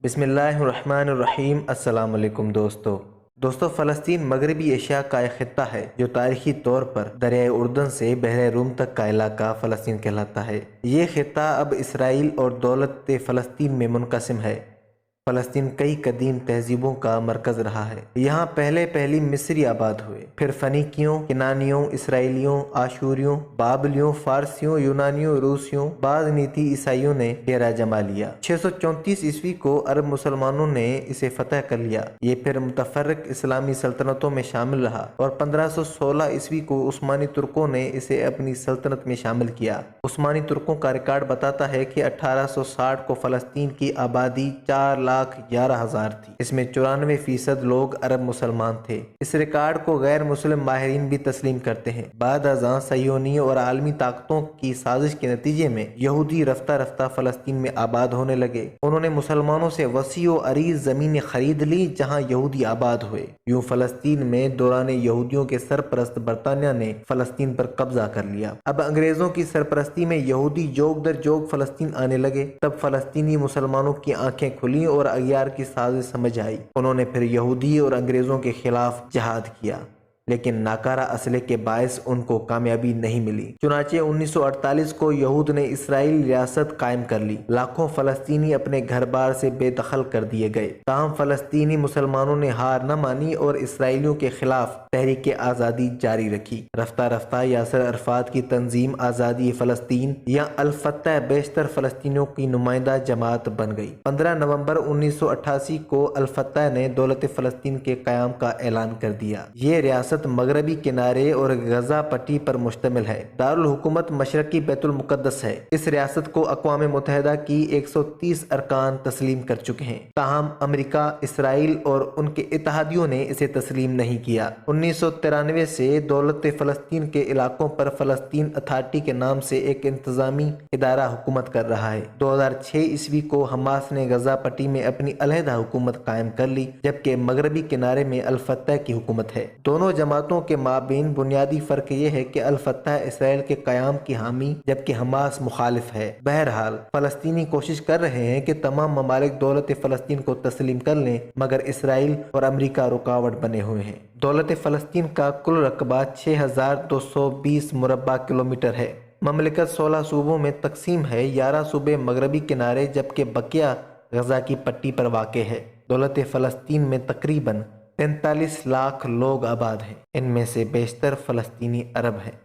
بسم اللہ الرحمن الرحیم۔ السلام علیکم دوستو، فلسطین مغربی ایشیا کا ایک خطہ ہے جو تاریخی طور پر دریائے اردن سے بحر روم تک کا علاقہ فلسطین کہلاتا ہے۔ یہ خطہ اب اسرائیل اور دولت فلسطین میں منقسم ہے۔ فلسطین کئی قدیم تہذیبوں کا مرکز رہا ہے۔ یہاں پہلی مصری آباد ہوئے، پھر فنیکیوں، کنانیوں، اسرائیلیوں، آشوریوں، بابلیوں، فارسیوں، یونانیوں، روسیوں، بعض نیتی عیسائیوں نے ڈیرہ جما لیا۔ 634 عیسوی کو عرب مسلمانوں نے اسے فتح کر لیا۔ یہ پھر متفرق اسلامی سلطنتوں میں شامل رہا اور 1516 عیسوی کو عثمانی ترکوں نے اسے اپنی سلطنت میں شامل کیا۔ عثمانی ترکوں کا ریکارڈ بتاتا ہے کہ 1860 کو فلسطین کی آبادی 4,11,000 تھی۔ اس میں 94% لوگ عرب مسلمان تھے۔ اس ریکارڈ کو غیر مسلم ماہرین بھی تسلیم کرتے ہیں۔ بعد ازاں صہیونی اور عالمی طاقتوں کی سازش کے نتیجے میں یہودی رفتہ رفتہ فلسطین میں آباد ہونے لگے۔ انہوں نے مسلمانوں سے وسیع و عریض زمینیں خرید لی جہاں یہودی آباد ہوئے۔ یوں فلسطین میں دوران یہودیوں کے سرپرست برطانیہ نے فلسطین پر قبضہ کر لیا۔ اب انگریزوں کی سرپرستی میں یہودی جوگ در جوگ فلسطین آنے لگے۔ تب فلسطینی مسلمانوں کی آنکھیں کھلیں اور اغیار کی سازش سمجھ آئی۔ انہوں نے پھر یہودی اور انگریزوں کے خلاف جہاد کیا، لیکن ناکارہ اسلحے کے باعث ان کو کامیابی نہیں ملی۔ چنانچہ 1948 کو یہود نے اسرائیل ریاست قائم کر لی۔ لاکھوں فلسطینی اپنے گھر بار سے بے دخل کر دیے گئے۔ تاہم فلسطینی مسلمانوں نے ہار نہ مانی اور اسرائیلیوں کے خلاف تحریک آزادی جاری رکھی۔ رفتہ رفتہ یاسر عرفات کی تنظیم آزادی فلسطین یا الفتح بیشتر فلسطینیوں کی نمائندہ جماعت بن گئی۔ 15 نومبر 1988 کو الفتح نے دولت فلسطین کے قیام کا اعلان کر دیا۔ یہ ریاست مغربی کنارے اور غزہ پٹی پر مشتمل ہے۔ دارالحکومت مشرقی بیت المقدس ہے۔ اس ریاست کو اقوام متحدہ کی 130 ارکان تسلیم کر چکے ہیں، تاہم امریکہ، اسرائیل اور ان کے اتحادیوں نے اسے تسلیم نہیں کیا۔ 1993 سے دولت فلسطین کے علاقوں پر فلسطین اتھارٹی کے نام سے ایک انتظامی ادارہ حکومت کر رہا ہے۔ 2006 عیسوی کو حماس نے غزہ پٹی میں اپنی علیحدہ حکومت قائم کر لی، جبکہ مغربی کنارے میں الفتح کی حکومت ہے۔ دونوں جماعتوں کے مابین بنیادی فرق یہ ہے کہ الفتح اسرائیل کے قیام کی حامی جبکہ حماس مخالف ہے۔ بہرحال فلسطینی کوشش کر رہے ہیں کہ تمام ممالک دولت فلسطین کو تسلیم کر لیں، مگر اسرائیل اور امریکہ رکاوٹ بنے ہوئے ہیں۔ دولت فلسطین کا کل رقبہ 6,220 مربع کلومیٹر ہے۔ مملکت 16 صوبوں میں تقسیم ہے۔ 11 صوبے مغربی کنارے جبکہ بقیہ غزہ کی پٹی پر واقع ہے۔ دولت فلسطین میں تقریباً 43 لاکھ لوگ آباد ہیں۔ ان میں سے بیشتر فلسطینی عرب ہیں۔